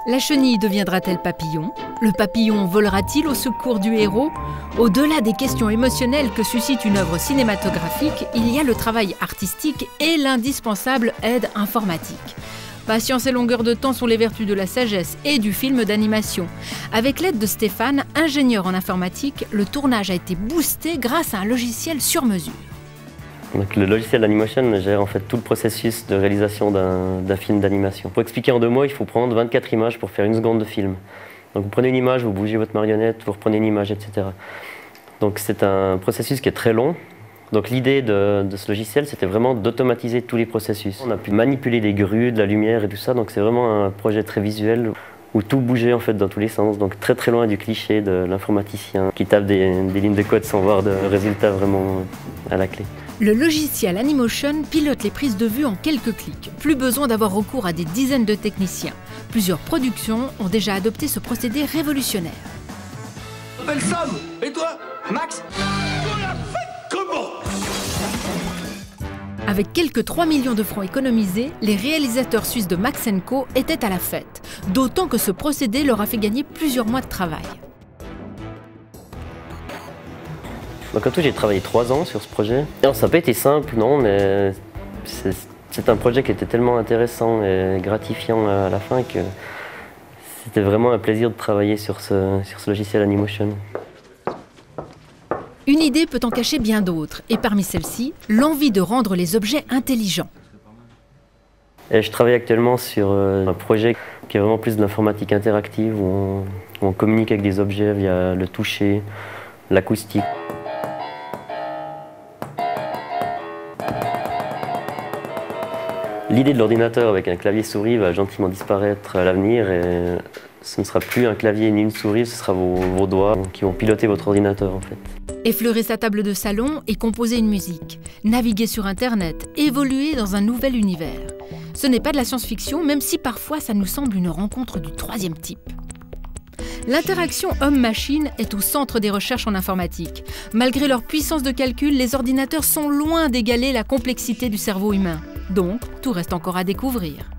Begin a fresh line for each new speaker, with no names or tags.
La chenille deviendra-t-elle papillon? Le papillon volera-t-il au secours du héros? Au-delà des questions émotionnelles que suscite une œuvre cinématographique, il y a le travail artistique et l'indispensable aide informatique. Patience et longueur de temps sont les vertus de la sagesse et du film d'animation. Avec l'aide de Stéphane, ingénieur en informatique, le tournage a été boosté grâce à un logiciel sur mesure.
Donc, le logiciel Dailymotion gère en fait tout le processus de réalisation d'un film d'animation. Pour expliquer en 2 mots, il faut prendre 24 images pour faire 1 seconde de film. Donc vous prenez une image, vous bougez votre marionnette, vous reprenez une image, etc. Donc c'est un processus qui est très long. Donc l'idée de ce logiciel, c'était vraiment d'automatiser tous les processus. On a pu manipuler des grues, de la lumière et tout ça, donc c'est vraiment un projet très visuel où tout bougeait en fait dans tous les sens, donc très très loin du cliché de l'informaticien qui tape des lignes de code sans voir de résultats vraiment à la clé.
Le logiciel Animotion pilote les prises de vue en quelques clics. Plus besoin d'avoir recours à des dizaines de techniciens. Plusieurs productions ont déjà adopté ce procédé révolutionnaire.
Je m'appelle Sam, et toi, Max? On l'a fait comment?
Avec quelques 3 millions de francs économisés, les réalisateurs suisses de Max & Co étaient à la fête. D'autant que ce procédé leur a fait gagner plusieurs mois de travail.
Donc en tout, j'ai travaillé 3 ans sur ce projet. Alors, ça n'a pas été simple, non, mais c'est un projet qui était tellement intéressant et gratifiant à la fin que c'était vraiment un plaisir de travailler sur ce logiciel Animotion.
Une idée peut en cacher bien d'autres, et parmi celles-ci, l'envie de rendre les objets intelligents.
Et je travaille actuellement sur un projet qui est vraiment plus de l'informatique interactive, où on communique avec des objets via le toucher, l'acoustique. L'idée de l'ordinateur avec un clavier souris va gentiment disparaître à l'avenir et ce ne sera plus un clavier ni une souris, ce sera vos doigts qui vont piloter votre ordinateur en fait.
Effleurer sa table de salon et composer une musique, naviguer sur Internet, évoluer dans un nouvel univers. Ce n'est pas de la science-fiction, même si parfois ça nous semble une rencontre du 3e type. L'interaction homme-machine est au centre des recherches en informatique. Malgré leur puissance de calcul, les ordinateurs sont loin d'égaler la complexité du cerveau humain. Donc, tout reste encore à découvrir.